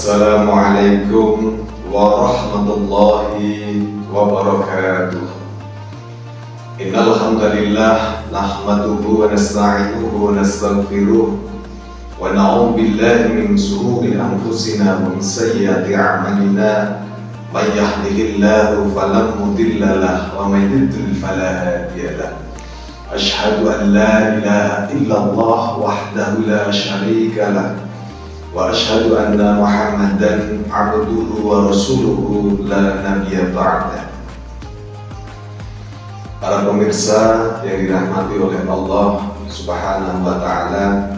Assalamualaikum warahmatullahi wabarakatuh. Innal hamdalillah nahmaduhu wa nasta'inuhu wa nastaghfiruh wa na'udzu billahi min shururi anfusina wa min sayyiati a'malina. May yahdihillahu fala mudilla lahu wa may yudlil fala hadiya lahu. Asyhadu an la ilaha illallah wahdahu la syarika lahu wa asyhadu anna Muhammadan abduhu wa rasuluhu la nabiyya ba'da. Para pemirsa yang dirahmati oleh Allah Subhanahu wa taala,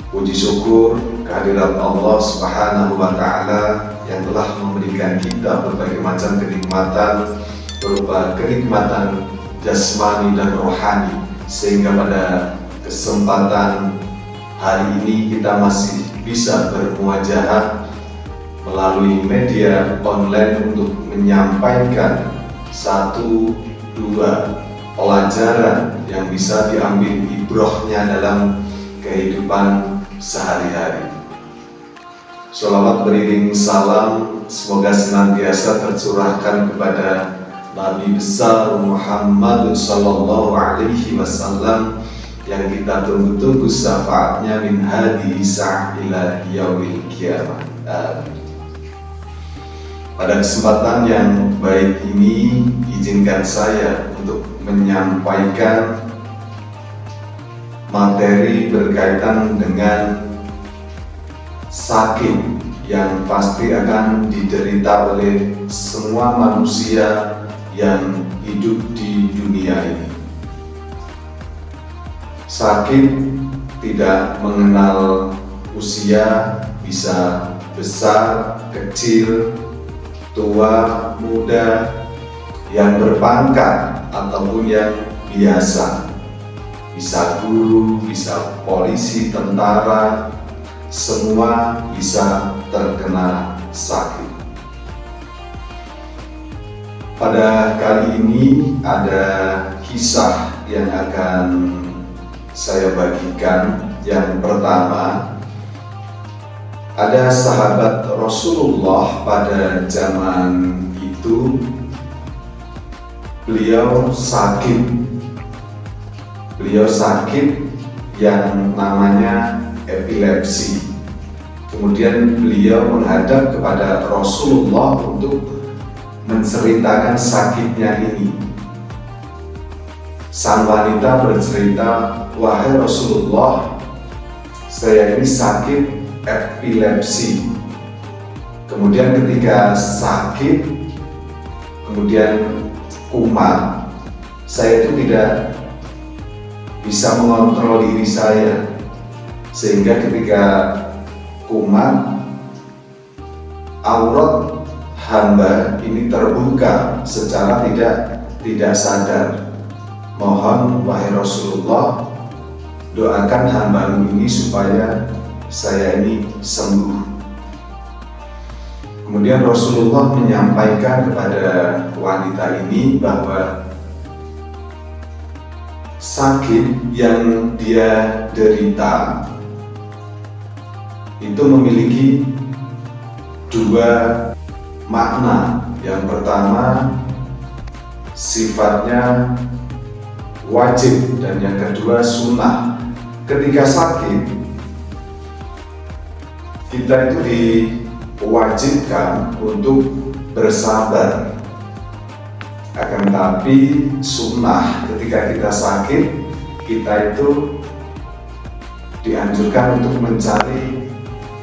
puji syukur kehadirat Allah Subhanahu wa taala yang telah memberikan kita berbagai macam kenikmatan berupa kenikmatan jasmani dan rohani, sehingga pada kesempatan hari ini kita masih bisa bermuajahah melalui media online untuk menyampaikan satu dua pelajaran yang bisa diambil ibrohnya dalam kehidupan sehari-hari. Sholawat beriring salam semoga senantiasa tercurahkan kepada Nabi besar Muhammad sallallahu alaihi wasallam yang kita tunggu-tunggu syafaatnya min hadhihi sa'ah ila yaumil qiyamah. Pada kesempatan yang baik ini, izinkan saya untuk menyampaikan materi berkaitan dengan sakit yang pasti akan diderita oleh semua manusia yang hidup di dunia ini. Sakit tidak mengenal usia, bisa besar, kecil, tua, muda, yang berpangkat ataupun yang biasa, bisa guru, bisa polisi, tentara, semua bisa terkena sakit. Pada kali ini ada kisah yang akan saya bagikan. Yang pertama, ada sahabat Rasulullah pada zaman itu, beliau sakit yang namanya epilepsi. Kemudian beliau menghadap kepada Rasulullah untuk menceritakan sakitnya ini. Sang wanita bercerita, "Wahai Rasulullah, saya ini sakit epilepsi. Kemudian ketika sakit, kemudian kumat, saya itu tidak bisa mengontrol diri saya, sehingga ketika kumat, aurat hamba ini terbuka secara tidak sadar. Mohon wahai Rasulullah, doakan hambamu ini supaya saya ini sembuh." Kemudian Rasulullah menyampaikan kepada wanita ini bahwa sakit yang dia derita itu memiliki dua makna. Yang pertama, sifatnya wajib, dan yang kedua sunnah. Ketika sakit, kita itu diwajibkan untuk bersabar. Akan tetapi sunnah, ketika kita sakit, kita itu dianjurkan untuk mencari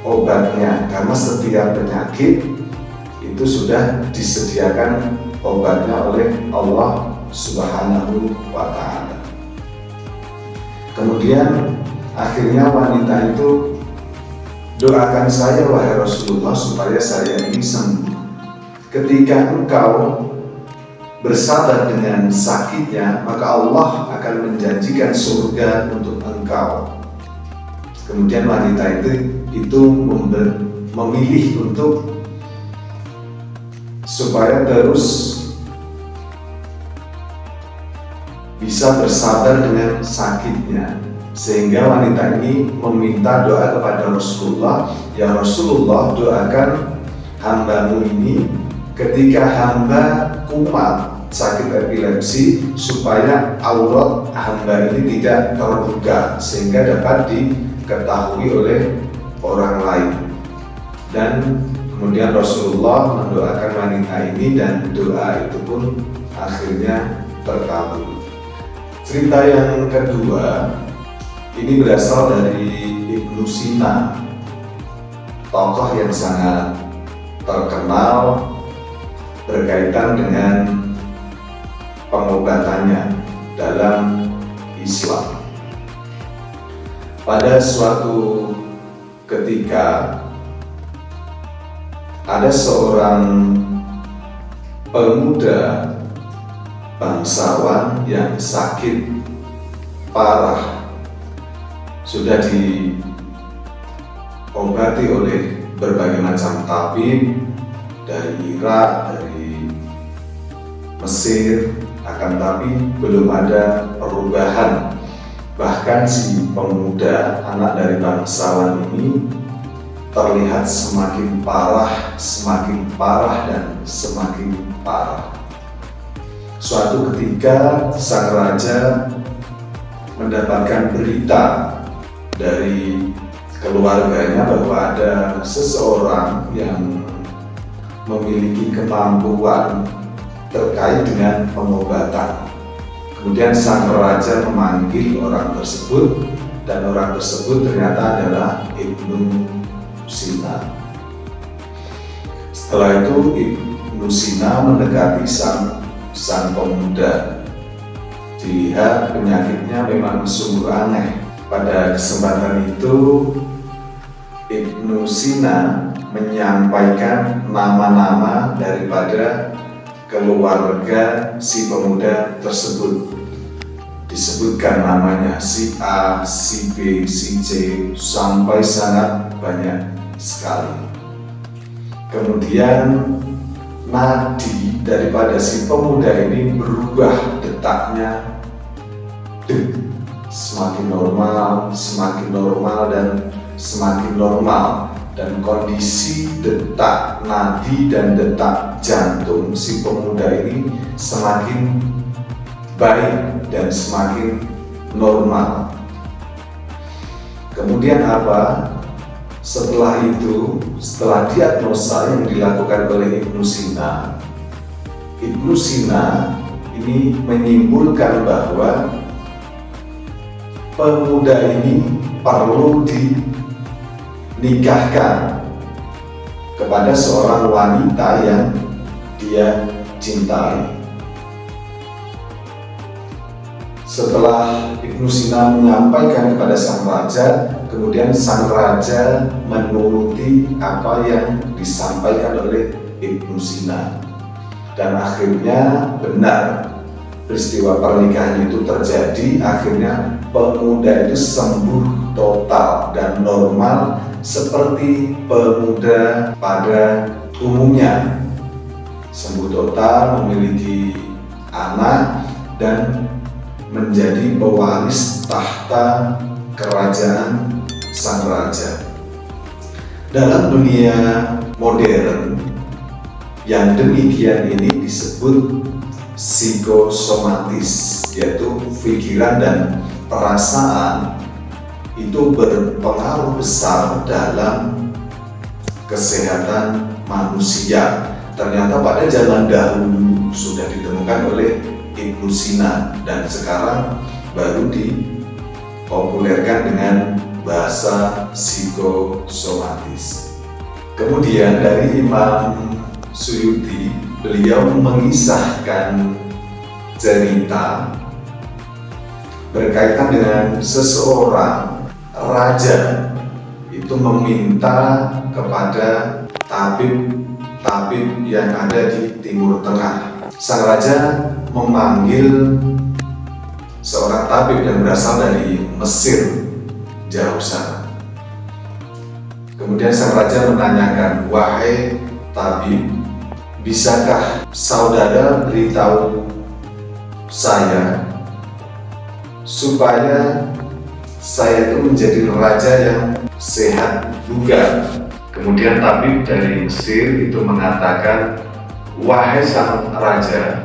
obatnya, karena setiap penyakit itu sudah disediakan obatnya oleh Allah Subhanahu wa ta'ala. Kemudian akhirnya wanita itu, "Doakan saya wahai Rasulullah supaya saya ini sembuh. Ketika engkau bersabar dengan sakitnya, maka Allah akan menjanjikan surga untuk engkau." Kemudian wanita itu memilih untuk supaya terus bisa bersabar dengan sakitnya. Sehingga wanita ini meminta doa kepada Rasulullah, ya Rasulullah, doakan hambamu ini ketika hamba kumat sakit epilepsi supaya aurat hamba ini tidak terbuka sehingga dapat diketahui oleh orang lain. Dan kemudian Rasulullah mendoakan wanita ini dan doa itu pun akhirnya terkabul. Cerita yang kedua ini berasal dari Ibnu Sina, tokoh yang sangat terkenal berkaitan dengan pengobatannya dalam Islam. Pada suatu ketika ada seorang pemuda bangsawan yang sakit parah, sudah diobati oleh berbagai macam tabib dari Irak, dari Mesir, akan tapi belum ada perubahan. Bahkan si pemuda anak dari bangsawan ini terlihat semakin parah dan semakin parah. Suatu ketika sang raja mendapatkan berita dari keluarganya bahwa ada seseorang yang memiliki kemampuan terkait dengan pengobatan. Kemudian sang raja memanggil orang tersebut, dan orang tersebut ternyata adalah Ibnu Sina. Setelah itu Ibnu Sina mendekati sang pemuda. Dilihat penyakitnya memang sungguh aneh. Pada kesempatan itu Ibnu Sina menyampaikan nama-nama daripada keluarga si pemuda tersebut. Disebutkan namanya si A, si B, si C, sampai sangat banyak sekali. Kemudian nadi daripada si pemuda ini berubah detaknya, semakin normal dan semakin normal, dan kondisi detak nadi dan detak jantung si pemuda ini semakin baik dan semakin normal. Kemudian apa? Setelah itu, setelah diagnosa yang dilakukan oleh Ibnu Sina ini menyimpulkan bahwa pemuda ini perlu dinikahkan kepada seorang wanita yang dia cintai. Setelah Ibnu Sina menyampaikan kepada sang raja, kemudian sang raja menuruti apa yang disampaikan oleh Ibnu Sina, dan akhirnya benar peristiwa pernikahan itu terjadi. Akhirnya pemuda itu sembuh total dan normal seperti pemuda pada umumnya, sembuh total, memiliki anak, dan menjadi pewaris tahta kerajaan sang raja. Dalam dunia modern yang demikian ini disebut psikosomatis, yaitu pikiran dan perasaan itu berpengaruh besar dalam kesehatan manusia. Ternyata pada zaman dahulu sudah ditemukan oleh Ibnu Sina, dan sekarang baru dipopulerkan dengan bahasa psikosomatis. Kemudian dari Imam Suyuti, beliau mengisahkan cerita berkaitan dengan seseorang raja itu meminta kepada tabib yang ada di Timur Tengah. Sang raja memanggil seorang tabib yang berasal dari Mesir jauh sana. Kemudian sang raja menanyakan, "Wahai tabib, bisakah saudara beritahu saya supaya saya itu menjadi raja yang sehat juga. Kemudian tabib dari Mesir itu mengatakan, wahai sang raja,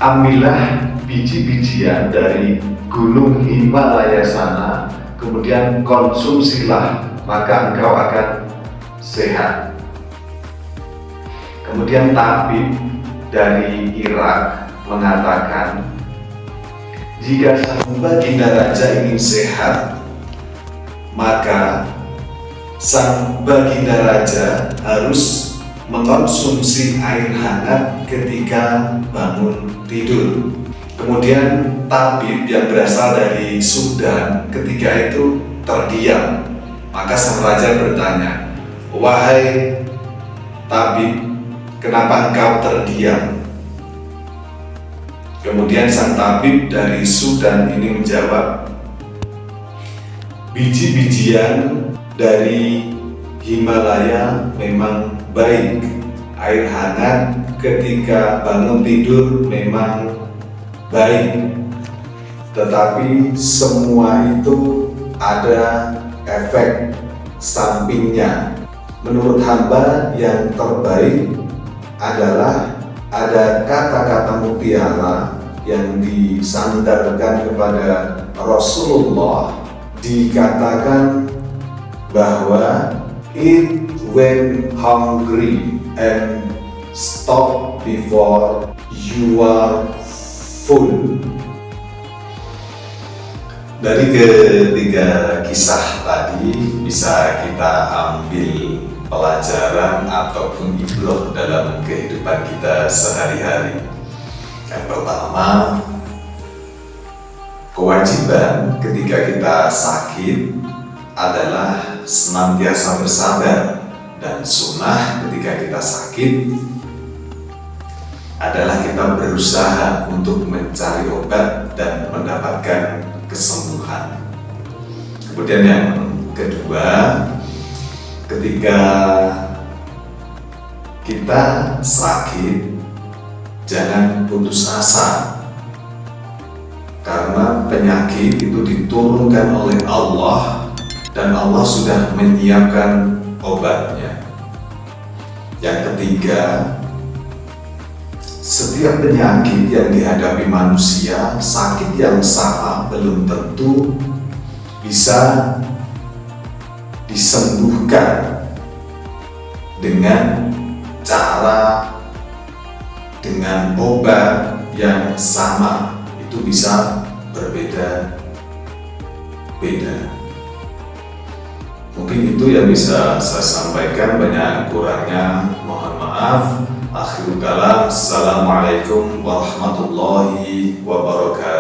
ambillah biji-bijian dari gunung Himalaya sana, kemudian konsumsilah, maka engkau akan sehat. Kemudian tabib dari Irak mengatakan, jika sang baginda raja ingin sehat, maka sang baginda raja harus mengkonsumsi air hangat ketika bangun tidur. Kemudian tabib yang berasal dari Sudan ketika itu terdiam. Maka sang raja bertanya, wahai tabib, kenapa engkau terdiam? Kemudian sang tabib dari Sudan ini menjawab, biji-bijian dari Himalaya memang baik. Air hangat ketika bangun tidur memang baik. Tetapi semua itu ada efek sampingnya. Menurut hamba yang terbaik adalah ada kata-kata mutiara yang disandarkan kepada Rasulullah, dikatakan bahwa eat when hungry and stop before you are full. Dari ketiga kisah tadi bisa kita ambil pelajaran ataupun ibrah dalam kehidupan kita sehari-hari. Yang pertama, kewajiban ketika kita sakit adalah senantiasa bersabar, dan sunnah ketika kita sakit adalah kita berusaha untuk mencari obat dan mendapatkan kesembuhan. Kemudian yang kedua, ketika kita sakit jangan putus asa, karena penyakit itu diturunkan oleh Allah dan Allah sudah menyiapkan obatnya. Yang ketiga, setiap penyakit yang dihadapi manusia, sakit yang sama belum tentu bisa disembuhkan dengan cara, dengan obat yang sama. Itu bisa berbeda-beda. Mungkin itu yang bisa saya sampaikan, banyak kurangnya mohon maaf. Akhirul kalam, assalamualaikum warahmatullahi wabarakatuh.